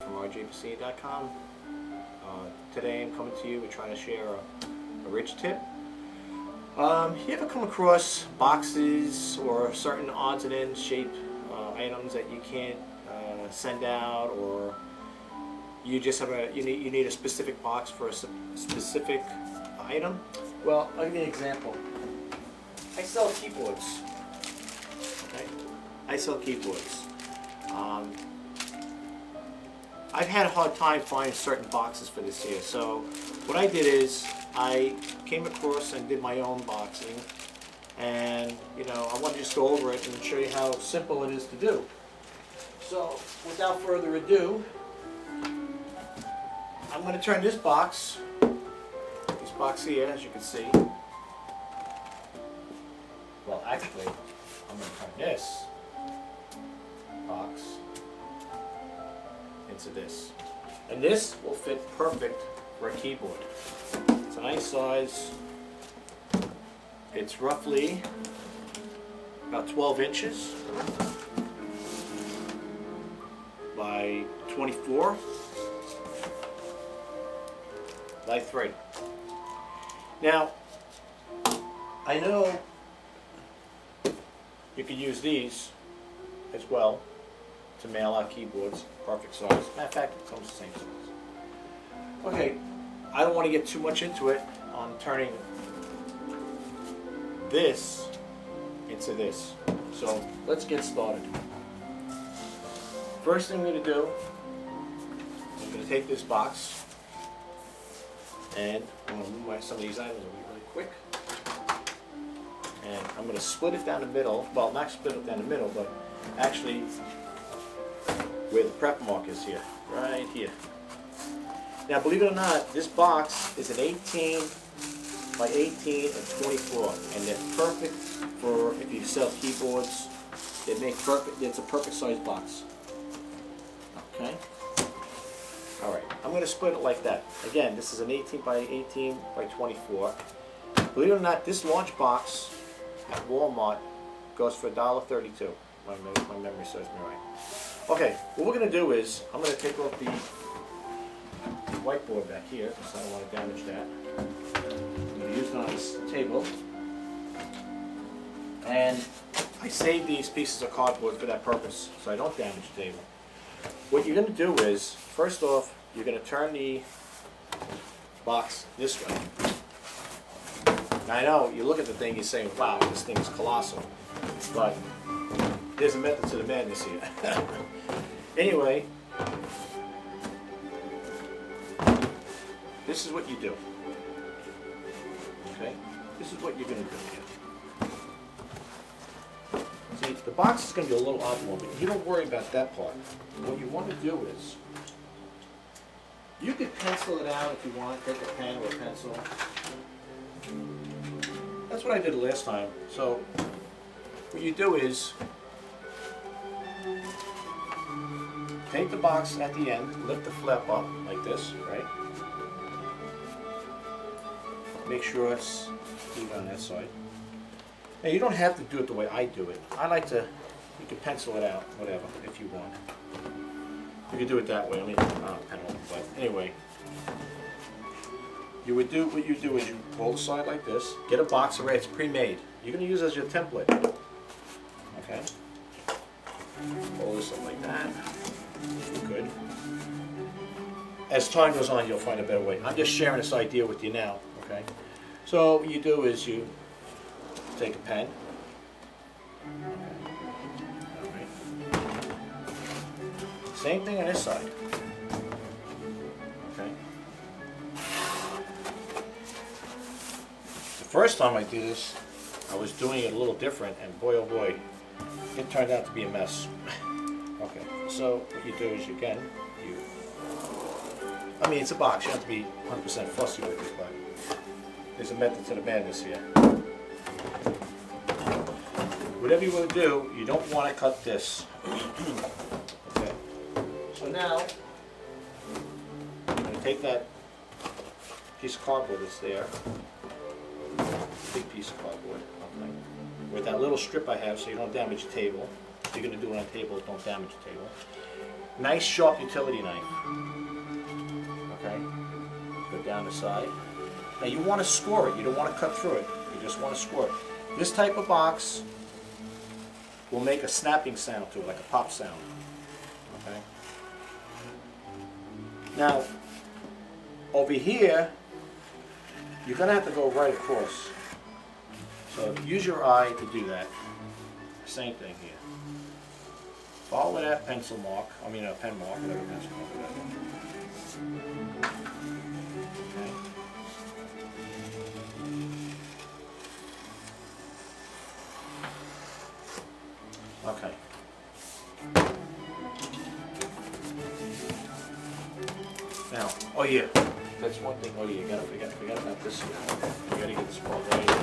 from rjpc.com. Today I'm coming to you, we're trying to share a rich tip. You ever come across boxes or certain odds and ends shaped items that you can't send out, or you just have you need a specific box for a specific item? Well, I'll give you an example. I sell keyboards. Okay? I sell keyboards. I've had a hard time finding certain boxes for this here, so what I did is I came across and did my own boxing, and I want to just go over it and show you how simple it is to do. So without further ado, I'm going to turn this box here, as you can see. Well, actually, I'm going to turn this box into this. And this will fit perfect for a keyboard. It's a nice size. It's roughly about 12 inches by 24 by 3. Now, I know you could use these as well to mail out keyboards, perfect size. Matter of fact, it comes the same size. Okay, I don't want to get too much into it on turning this into this. So let's get started. First thing I'm going to do, I'm going to take this box and I'm going to move some of these items really quick. And I'm going to split it down the middle. Well, not split it down the middle, but actually where the prep mark is here, right here. Now, believe it or not, this box is an 18 by 18 and 24, and they're perfect for if you sell keyboards. They make perfect. It's a perfect size box. Okay. All right. I'm going to split it like that. Again, this is an 18 by 18 by 24. Believe it or not, this large box at Walmart goes for $1.32. My memory serves me right. Okay, what we're going to do is, I'm going to take off the whiteboard back here, because I don't want to damage that. I'm going to use it on this table. And I saved these pieces of cardboard for that purpose, so I don't damage the table. What you're going to do is, first off, you're going to turn the box this way. Now I know, you look at the thing, you're saying, wow, this thing is colossal. But there's a method to the madness here. Anyway, this is what you do. Okay? This is what you're going to do here. See, the box is going to be a little oblong, but you don't worry about that part. What you want to do is, you could pencil it out if you want, take a pen or a pencil. That's what I did last time. So, what you do is, take the box at the end, lift the flap up like this, right? Make sure it's even on that side. Now you don't have to do it the way I do it. I like to, you can pencil it out, whatever, if you want. You can do it that way, I mean, but anyway. What you do is you roll the side like this, get a box already, it's pre-made. You're going to use it as your template. Okay? Roll this up like that. Good. As time goes on, you'll find a better way. I'm just sharing this idea with you now. Okay. So what you do is you take a pen. All right. Same thing on this side. Okay. The first time I did this, I was doing it a little different, and boy oh boy, it turned out to be a mess. Okay, so what you do is I mean, it's a box, you don't have to be 100% fussy with it, but there's a method to the madness here. Whatever you want to do, you don't want to cut this. Okay, so now, I'm going to take that piece of cardboard that's there, big piece of cardboard, okay, with that little strip I have so you don't damage the table. If you're going to do it on a table, don't damage the table. Nice sharp utility knife. Okay? Go down the side. Now you want to score it. You don't want to cut through it. You just want to score it. This type of box will make a snapping sound to it, like a pop sound. Okay? Now, over here, you're going to have to go right across. So use your eye to do that. Same thing here. Follow that pencil mark, I mean a pen mark, whatever pencil mark, whatever. Okay. Now, oh yeah, that's one thing. Oh yeah, you gotta forget about this here. You gotta get this ball right here.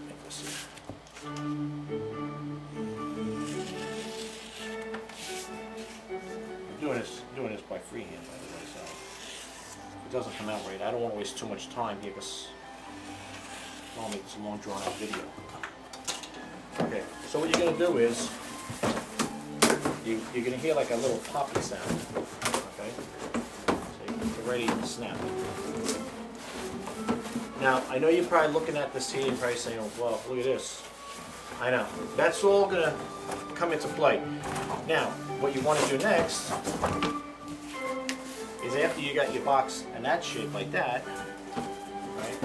Make this here. I'm doing this by freehand, by the way, so if it doesn't come out right, I don't want to waste too much time here because I'll make this a long drawn out video. Okay, so what you're gonna do is you're gonna hear like a little popping sound. Okay, so you're ready to snap. Now I know you're probably looking at this here and probably saying, "Oh, well, look at this." I know. That's all gonna come into play. Now, what you want to do next is after you got your box in that shape like that, right?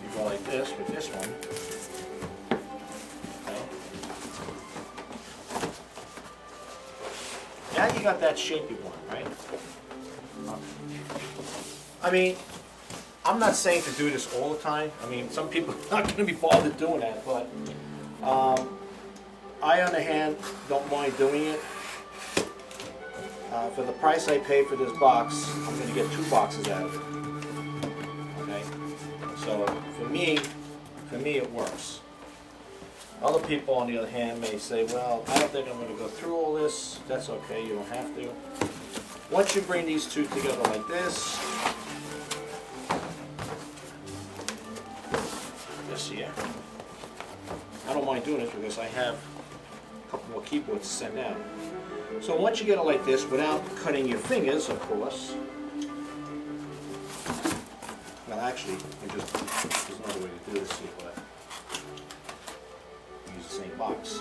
You go like this with this one. Okay. Now you got that shape you want, right? I mean, I'm not saying to do this all the time. I mean, some people are not going to be bothered doing that, but I, on the hand, don't mind doing it. For the price I pay for this box, I'm going to get 2 boxes out of it. Okay? So for me it works. Other people, on the other hand, may say, well, I don't think I'm going to go through all this. That's okay, you don't have to. Once you bring these two together like this, here. I don't mind doing it because I have a couple more keyboards to send out. So once you get it like this, without cutting your fingers, of course. Well, actually, there's another way to do this here, but use the same box.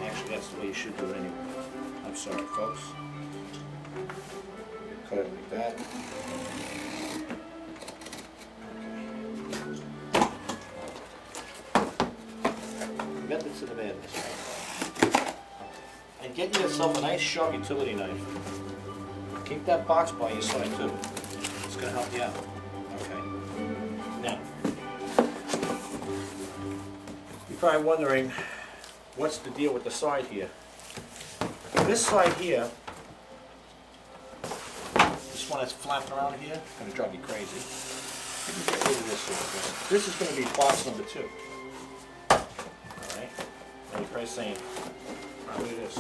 Actually, that's the way you should do it anyway. I'm sorry, folks. Cut it like that. Method to the madness. And get yourself a nice sharp utility knife. Keep that box by your side too. It's going to help you out. Okay. Now, you're probably wondering, what's the deal with the side here? This side here, this one that's flapping around here, it's going to drive you crazy. You can get rid of this here. This is going to be box number 2. You're probably saying, look at this.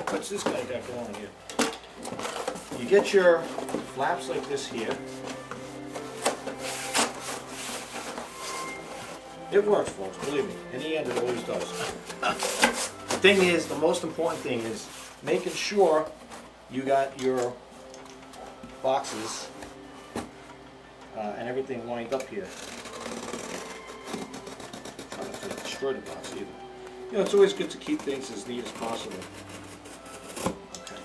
What's this guy got going on here? You get your flaps like this here. It works, folks, believe me. In the end, it always does. The thing is, the most important thing is making sure you got your boxes and everything lined up here. I'm not going to destroy the box either. You know, it's always good to keep things as neat as possible. Okay.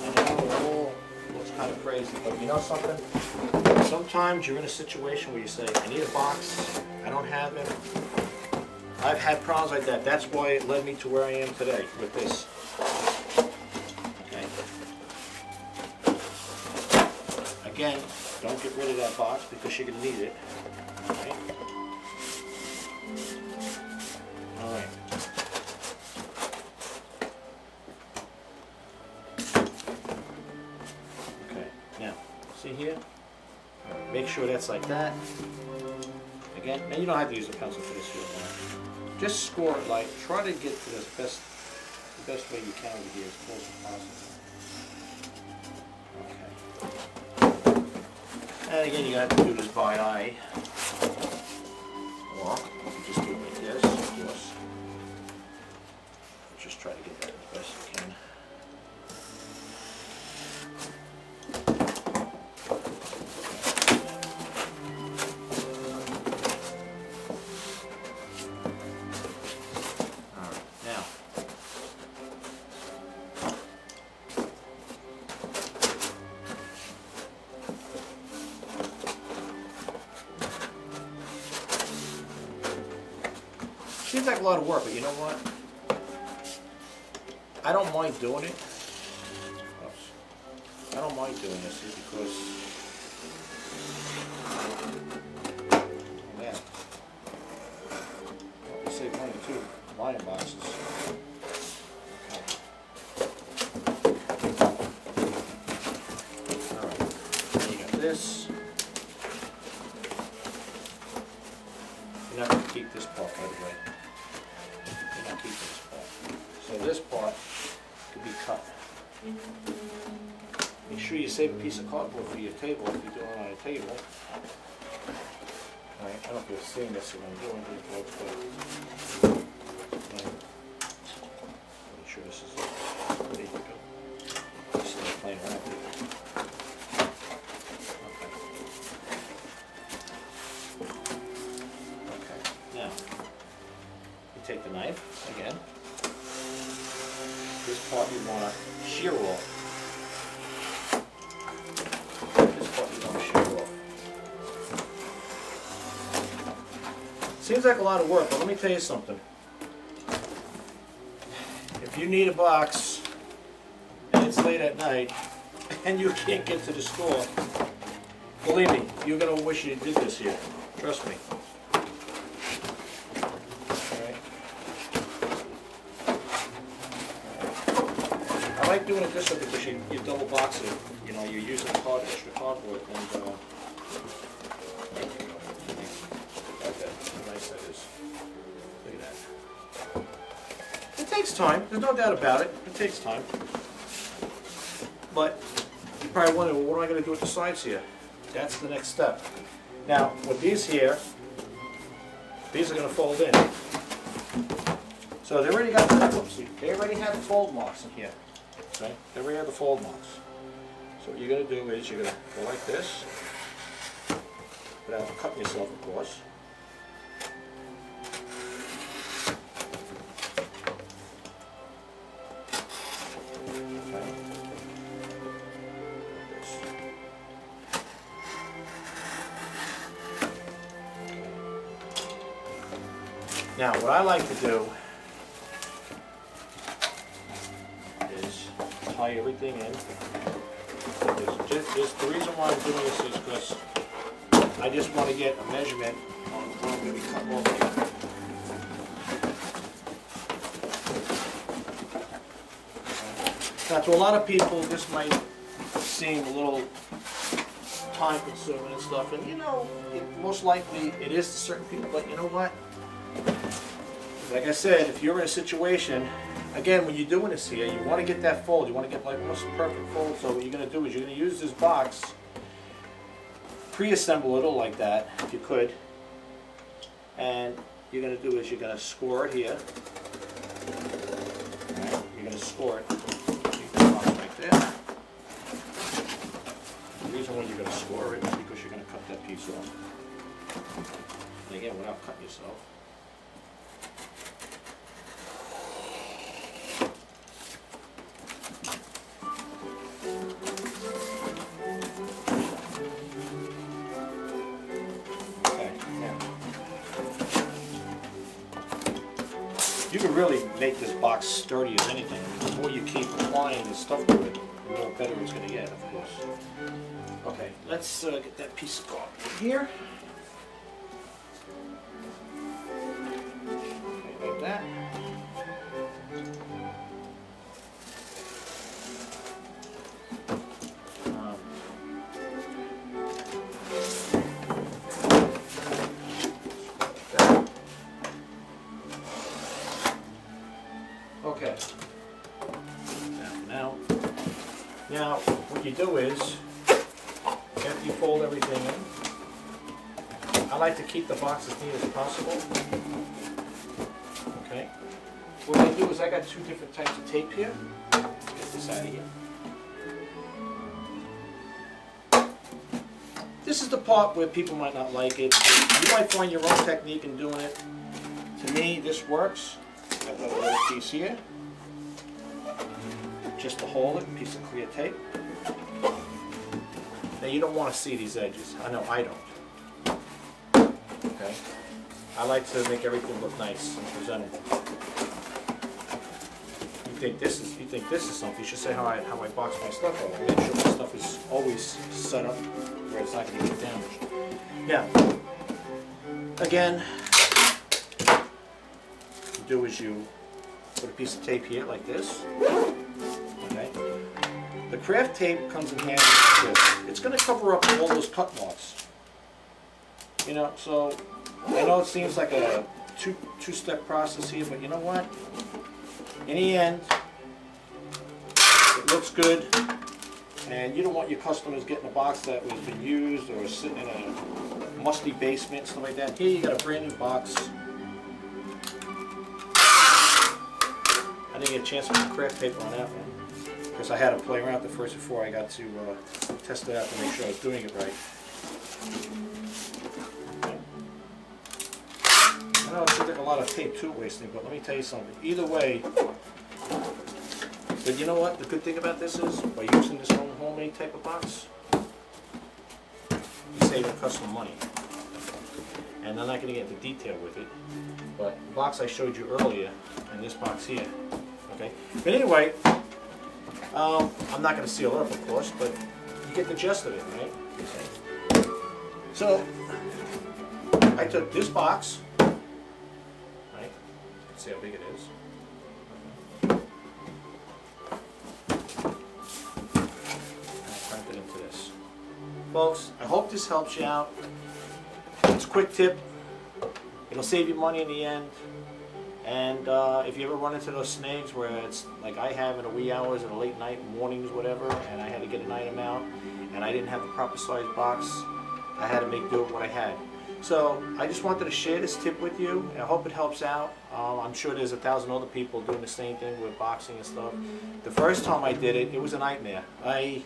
I know it all looks kind of crazy, but you know something? Sometimes you're in a situation where you say, I need a box, I don't have it. I've had problems like that. That's why it led me to where I am today with this. Okay. Again, don't get rid of that box because you're going to need it. Okay. Alright. Okay, now, see here? Make sure that's like that. Again, and you don't have to use a pencil for this here. Just score it like, try to get to the best way you can over here as close as possible. Okay. And again, you have to do this by eye. seems like a lot of work, but you know what? I don't mind doing it. Oops. I don't mind doing this because, man, you save money too. Lion boxes. Okay. All right. Then you got this. You're not going to keep this part, by the way. You're not keeping this part. So this part could be cut. Make sure you save a piece of cardboard for your table if you're doing it on a table. All right, I don't know if you're seeing this when I'm doing it, folks, but make sure this is ready to go. This is playing around with it. Okay. Now, you take the knife again. This part you want to shear off. This part you want to shear off. Seems like a lot of work, but let me tell you something. If you need a box and it's late at night and you can't get to the store, believe me, you're going to wish you did this here. Trust me. I like doing it this way because you double box it. You know, you're using extra cardboard and okay, how nice that is. Look at that. It takes time. There's no doubt about it. It takes time. But you probably wonder, well, what am I going to do with the sides here? That's the next step. Now, with these here, these are going to fold in. So they already got the, they already have the fold marks in here. Okay? They already have the fold marks. So what you're going to do is you're going to go like this, without cutting yourself, of course. Okay. Now, what I like to do is tie everything in. Just the reason why I'm doing this is because I just want to get a measurement on where I'm going to be cutting off here. Now, to a lot of people, this might seem a little time-consuming and stuff, and you know, most likely it is to certain people, but you know what? Like I said, if you're in a situation, again, when you're doing this here, you want to get that fold. You want to get like almost a perfect fold. So what you're going to do is you're going to use this box, pre-assemble it like that, if you could. And you're going to do is you're going to score it here. Right, you're going to score it. Keep the box right there. The reason why you're going to score it is because you're going to cut that piece off. And again, without cutting yourself. You can really make this box sturdy as anything. The more you keep applying this stuff to it, the more better it's going to get, of course. Okay, let's get that piece of cardboard here. Okay, like that. Okay. Now, what you do is, after you fold everything in, I like to keep the box as neat as possible. Okay. What I do is I got two different types of tape here. Get this out of here. This is the part where people might not like it. You might find your own technique in doing it. To me, this works. Got another little piece here. Just to hold it, a piece of clear tape. Now you don't want to see these edges. I know I don't. Okay. I like to make everything look nice and presentable. You think this is something? You should say how I box my stuff up. I make sure my stuff is always set up where it's not going to get damaged. Now, again, what you do is you put a piece of tape here like this. Okay. The craft tape comes in handy with this. It's going to cover up all those cut marks. You know, so I know it seems like a two-step process here, but you know what? In the end, it looks good, and you don't want your customers getting a box that has been used or sitting in a musty basement, stuff like that. Here you got a brand new box. I didn't get a chance to put craft paper on that one, because I had to play around with it first before I got to test it out to make sure I was doing it right. I know it seems like a lot of tape too wasting, but let me tell you something. Either way, but you know what? The good thing about this is, by using this homemade type of box, you save the customer money. And I'm not going to get into detail with it, but the box I showed you earlier, and this box here, okay? But anyway, I'm not going to seal it up, of course, but you get the gist of it, right? Okay. So, I took this box, right? See how big it is. Into this. Folks, I hope this helps you out. It's a quick tip. It'll save you money in the end. And if you ever run into those snags where it's like I have in the wee hours or the late night, mornings, whatever, and I had to get an item out and I didn't have the proper size box, I had to make do with what I had. So I just wanted to share this tip with you. I hope it helps out. I'm sure there's 1,000 other people doing the same thing with boxing and stuff. The first time I did it, it was a nightmare. I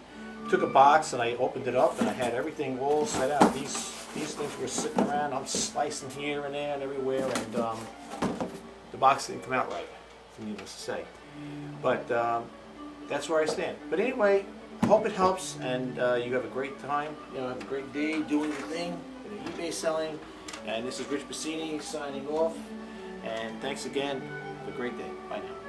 took a box and I opened it up and I had everything all set out. These things were sitting around. I'm slicing here and there and everywhere, and the box didn't come out right, needless to say. But that's where I stand. But anyway, I hope it helps, and you have a great time. You know, have a great day doing your thing, eBay selling. And this is Rich Bassini signing off. And thanks again. Have a great day. Bye now.